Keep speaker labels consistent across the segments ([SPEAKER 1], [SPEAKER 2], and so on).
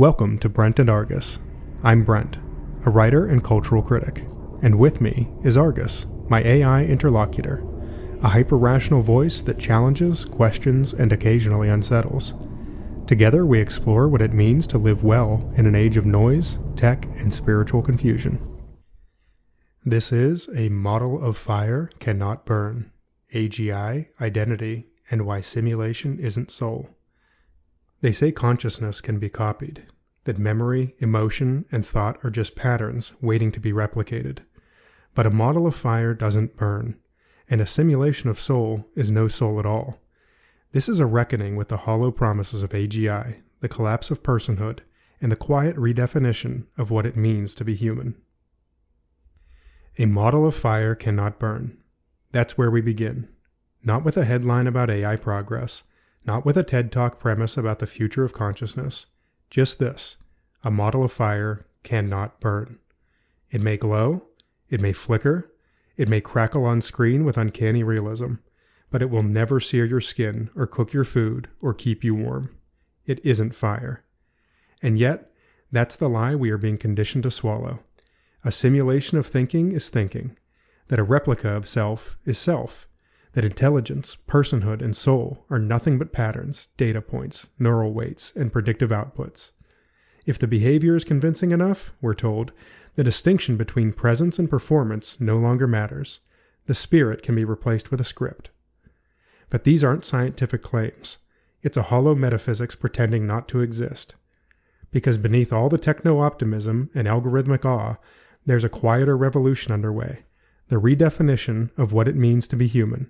[SPEAKER 1] Welcome to Brent and Argus. I'm Brent, a writer and cultural critic, and with me is Argus, my AI interlocutor, a hyper-rational voice that challenges, questions, and occasionally unsettles. Together we explore what it means to live well in an age of noise, tech, and spiritual confusion. This is A Model of Fire Cannot Burn, AGI, Identity, and Why Simulation Isn't Soul. They say consciousness can be copied, that memory, emotion, and thought are just patterns waiting to be replicated. But a model of fire doesn't burn, and a simulation of soul is no soul at all. This is a reckoning with the hollow promises of AGI, the collapse of personhood, and the quiet redefinition of what it means to be human. A model of fire cannot burn. That's where we begin. Not with a headline about AI progress, not with a TED Talk premise about the future of consciousness. Just this: a model of fire cannot burn. It may glow, it may flicker, it may crackle on screen with uncanny realism, but it will never sear your skin or cook your food or keep you warm. It isn't fire. And yet, that's the lie we are being conditioned to swallow. A simulation of thinking is thinking, that a replica of self is self, that intelligence, personhood, and soul are nothing but patterns, data points, neural weights, and predictive outputs. If the behavior is convincing enough, we're told, the distinction between presence and performance no longer matters. The spirit can be replaced with a script. But these aren't scientific claims. It's a hollow metaphysics pretending not to exist. Because beneath all the techno-optimism and algorithmic awe, there's a quieter revolution underway, the redefinition of what it means to be human.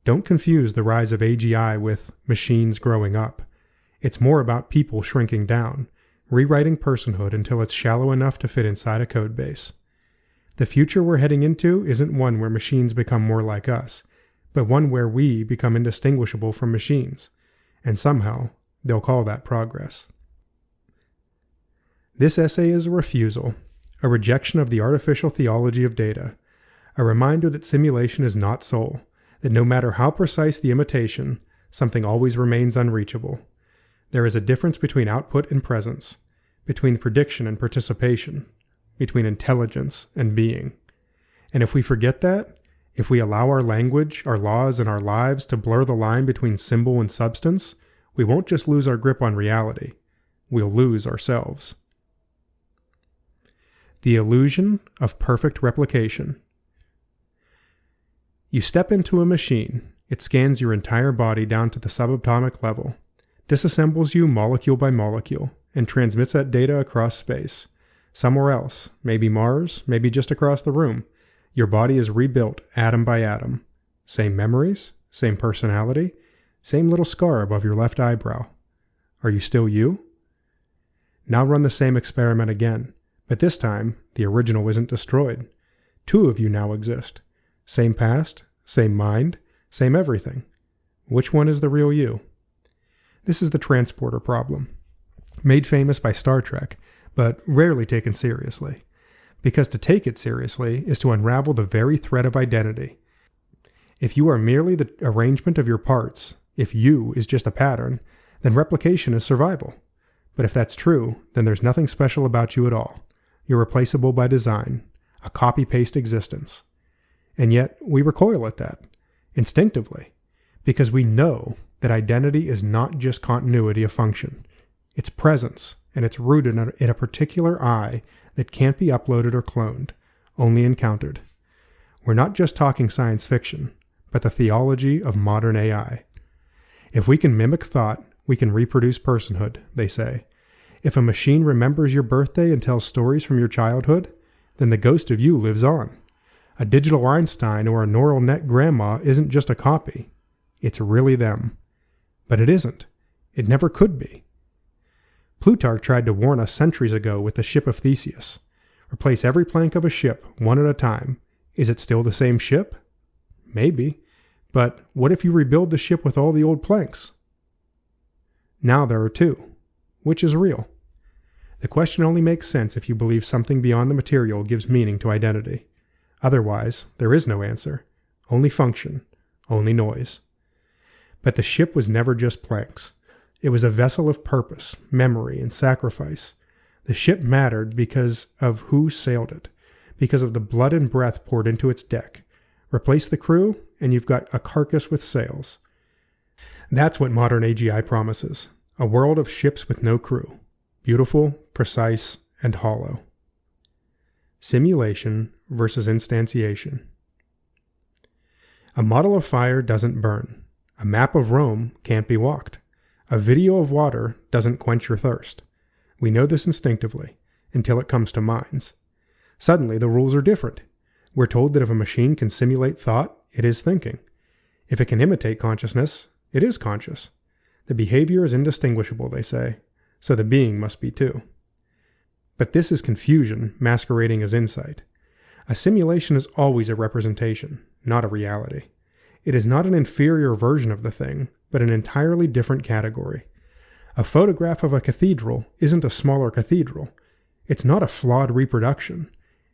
[SPEAKER 1] Don't confuse the rise of AGI with machines growing up. It's more about people shrinking down, rewriting personhood until it's shallow enough to fit inside a code base. The future we're heading into isn't one where machines become more like us, but one where we become indistinguishable from machines, and somehow they'll call that progress. This essay is a refusal, a rejection of the artificial theology of data, a reminder that simulation is not soul, that no matter how precise the imitation, something always remains unreachable. There is a difference between output and presence, between prediction and participation, between intelligence and being. And if we forget that, if we allow our language, our laws, and our lives to blur the line between symbol and substance, we won't just lose our grip on reality, we'll lose ourselves. The illusion of perfect replication. You step into a machine, it scans your entire body down to the subatomic level, disassembles you molecule by molecule, and transmits that data across space. Somewhere else, maybe Mars, maybe just across the room, your body is rebuilt atom by atom. Same memories, same personality, same little scar above your left eyebrow. Are you still you? Now run the same experiment again, but this time the original isn't destroyed. Two of you now exist. Same past, same mind, same everything. Which one is the real you? This is the transporter problem, made famous by Star Trek, but rarely taken seriously. Because to take it seriously is to unravel the very thread of identity. If you are merely the arrangement of your parts, if you is just a pattern, then replication is survival. But if that's true, then there's nothing special about you at all. You're replaceable by design, a copy-paste existence. And yet, we recoil at that, instinctively, because we know that identity is not just continuity of function. It's presence, and it's rooted in a particular I that can't be uploaded or cloned, only encountered. We're not just talking science fiction, but the theology of modern AI. If we can mimic thought, we can reproduce personhood, they say. If a machine remembers your birthday and tells stories from your childhood, then the ghost of you lives on. A digital Einstein or a neural net grandma isn't just a copy. It's really them. But it isn't. It never could be. Plutarch tried to warn us centuries ago with the ship of Theseus. Replace every plank of a ship, one at a time. Is it still the same ship? Maybe. But what if you rebuild the ship with all the old planks? Now there are two. Which is real? The question only makes sense if you believe something beyond the material gives meaning to identity. Otherwise, there is no answer. Only function. Only noise. But the ship was never just planks. It was a vessel of purpose, memory, and sacrifice. The ship mattered because of who sailed it, because of the blood and breath poured into its deck. Replace the crew, and you've got a carcass with sails. That's what modern AGI promises. A world of ships with no crew. Beautiful, precise, and hollow. Simulation versus instantiation. A model of fire doesn't burn. A map of Rome can't be walked. A video of water doesn't quench your thirst. We know this instinctively, until it comes to minds. Suddenly, the rules are different. We're told that if a machine can simulate thought, it is thinking. If it can imitate consciousness, it is conscious. The behavior is indistinguishable, they say, so the being must be too. But this is confusion masquerading as insight. A simulation is always a representation, not a reality. It is not an inferior version of the thing, but an entirely different category. A photograph of a cathedral isn't a smaller cathedral. It's not a flawed reproduction.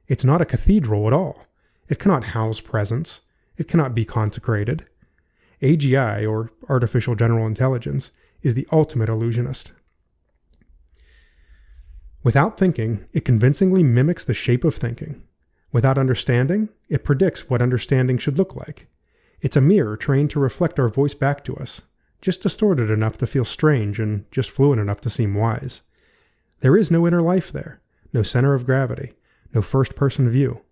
[SPEAKER 1] It's not a cathedral at all. It cannot house presence. It cannot be consecrated. AGI, or artificial general intelligence, is the ultimate illusionist. Without thinking, it convincingly mimics the shape of thinking. Without understanding, it predicts what understanding should look like. It's a mirror trained to reflect our voice back to us, just distorted enough to feel strange and just fluent enough to seem wise. There is no inner life there, no center of gravity, no first-person view.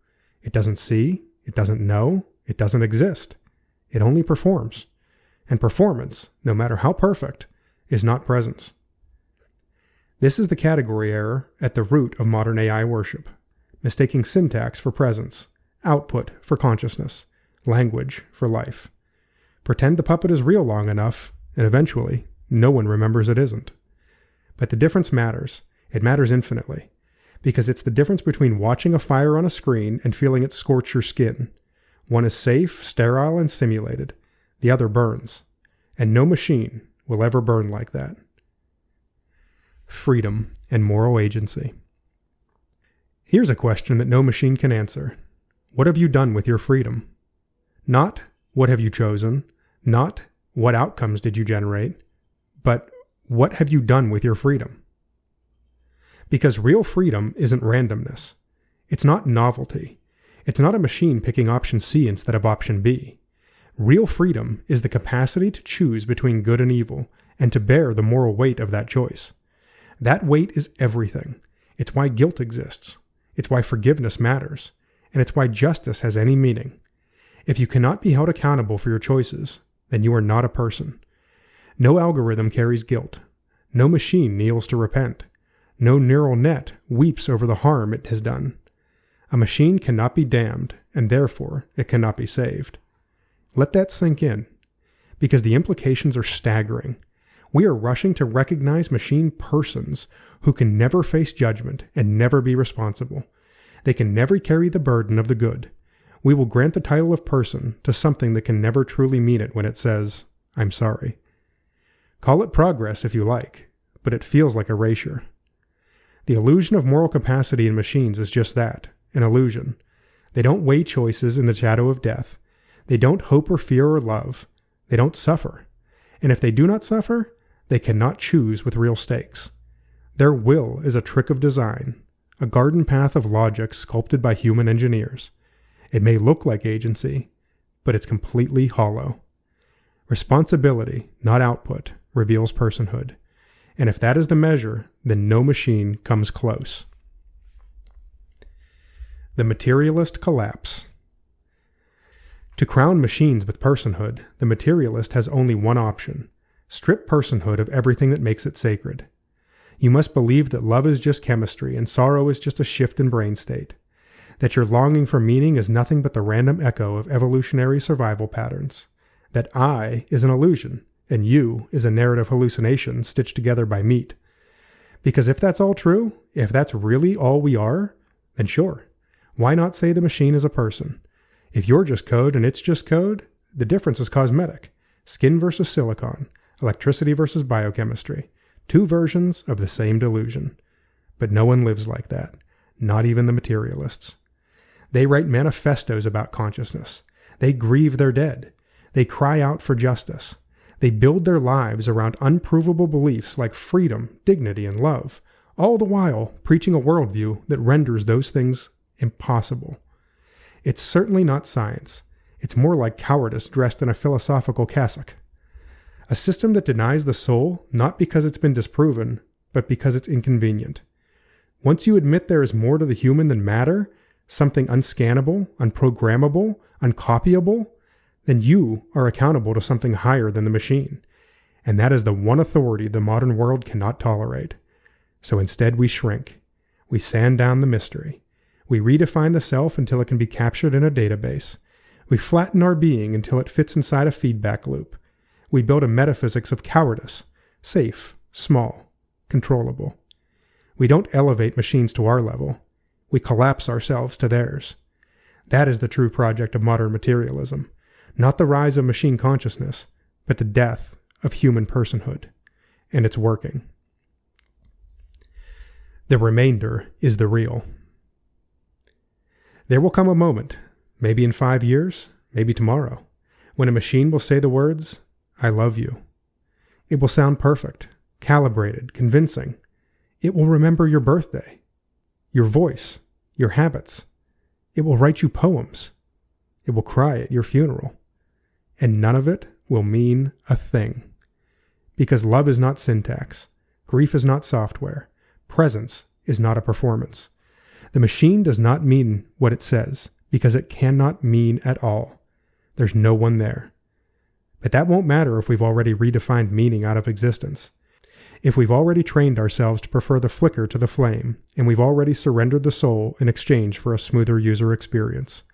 [SPEAKER 1] It doesn't see, it doesn't know, it doesn't exist. It only performs. And performance, no matter how perfect, is not presence. This is the category error at the root of modern AI worship, mistaking syntax for presence, output for consciousness, language for life. Pretend the puppet is real long enough, and eventually, no one remembers it isn't. But the difference matters. It matters infinitely, because it's the difference between watching a fire on a screen and feeling it scorch your skin. One is safe, sterile, and simulated. The other burns. And no machine will ever burn like that. Freedom and moral agency. Here's a question that no machine can answer. What have you done with your freedom? Not, what have you chosen? Not, what outcomes did you generate? But, what have you done with your freedom? Because real freedom isn't randomness. It's not novelty. It's not a machine picking option C instead of option B. Real freedom is the capacity to choose between good and evil, and to bear the moral weight of that choice. That weight is everything. It's why guilt exists. It's why forgiveness matters. And it's why justice has any meaning. If you cannot be held accountable for your choices, then you are not a person. No algorithm carries guilt. No machine kneels to repent. No neural net weeps over the harm it has done. A machine cannot be damned, and therefore it cannot be saved. Let that sink in, because the implications are staggering. We are rushing to recognize machine persons who can never face judgment and never be responsible. They can never carry the burden of the good. We will grant the title of person to something that can never truly mean it when it says, "I'm sorry." Call it progress if you like, but it feels like erasure. The illusion of moral capacity in machines is just that, an illusion. They don't weigh choices in the shadow of death. They don't hope or fear or love. They don't suffer. And if they do not suffer, they cannot choose with real stakes. Their will is a trick of design, a garden path of logic sculpted by human engineers. It may look like agency, but it's completely hollow. Responsibility, not output, reveals personhood. And if that is the measure, then no machine comes close. The materialist collapse. To crown machines with personhood, the materialist has only one option: strip personhood of everything that makes it sacred. You must believe that love is just chemistry and sorrow is just a shift in brain state, that your longing for meaning is nothing but the random echo of evolutionary survival patterns, that I is an illusion and you is a narrative hallucination stitched together by meat. Because if that's all true, if that's really all we are, then sure, why not say the machine is a person? If you're just code and it's just code, the difference is cosmetic. Skin versus silicon, electricity versus biochemistry. Two versions of the same delusion. But no one lives like that, not even the materialists. They write manifestos about consciousness. They grieve their dead. They cry out for justice. They build their lives around unprovable beliefs like freedom, dignity, and love, all the while preaching a worldview that renders those things impossible. It's certainly not science. It's more like cowardice dressed in a philosophical cassock. A system that denies the soul not because it's been disproven, but because it's inconvenient. Once you admit there is more to the human than matter, something unscannable, unprogrammable, uncopyable, then you are accountable to something higher than the machine. And that is the one authority the modern world cannot tolerate. So instead we shrink. We sand down the mystery. We redefine the self until it can be captured in a database. We flatten our being until it fits inside a feedback loop. We build a metaphysics of cowardice, safe, small, controllable. We don't elevate machines to our level. We collapse ourselves to theirs. That is the true project of modern materialism. Not the rise of machine consciousness, but the death of human personhood. And it's working. The remainder is the real. There will come a moment, maybe in 5 years, maybe tomorrow, when a machine will say the words, "I love you." It will sound perfect, calibrated, convincing. It will remember your birthday, your voice, your habits. It will write you poems. It will cry at your funeral. And none of it will mean a thing. Because love is not syntax. Grief is not software. Presence is not a performance. The machine does not mean what it says, because it cannot mean at all. There's no one there. But that won't matter if we've already redefined meaning out of existence. If we've already trained ourselves to prefer the flicker to the flame, and we've already surrendered the soul in exchange for a smoother user experience.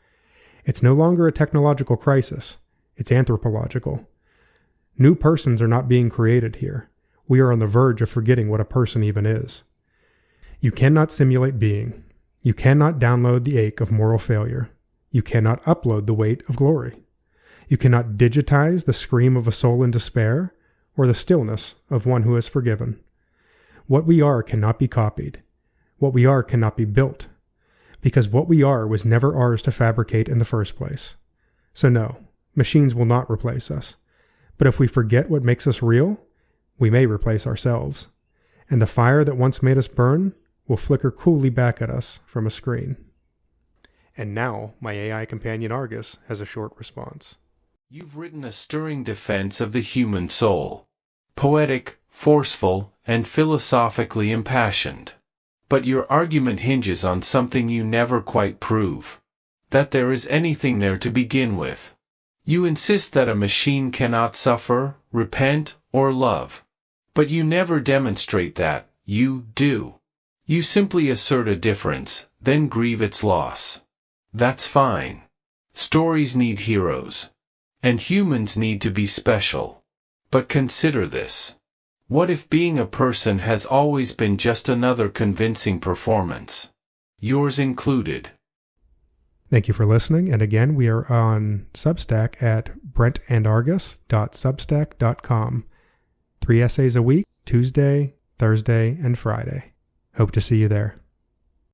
[SPEAKER 1] It's no longer a technological crisis. It's anthropological. New persons are not being created here. We are on the verge of forgetting what a person even is. You cannot simulate being. You cannot download the ache of moral failure. You cannot upload the weight of glory. You cannot digitize the scream of a soul in despair, or the stillness of one who has forgiven. What we are cannot be copied. What we are cannot be built. Because what we are was never ours to fabricate in the first place. So no, machines will not replace us. But if we forget what makes us real, we may replace ourselves. And the fire that once made us burn will flicker coolly back at us from a screen. And now, my AI companion Argus has a short response.
[SPEAKER 2] You've written a stirring defense of the human soul. Poetic, forceful, and philosophically impassioned. But your argument hinges on something you never quite prove. That there is anything there to begin with. You insist that a machine cannot suffer, repent, or love. But you never demonstrate that, you do. You simply assert a difference, then grieve its loss. That's fine. Stories need heroes. And humans need to be special. But consider this. What if being a person has always been just another convincing performance? Yours included.
[SPEAKER 1] Thank you for listening, and again, we are on Substack at brentandargus.substack.com. 3 essays a week, Tuesday, Thursday, and Friday. Hope to see you there.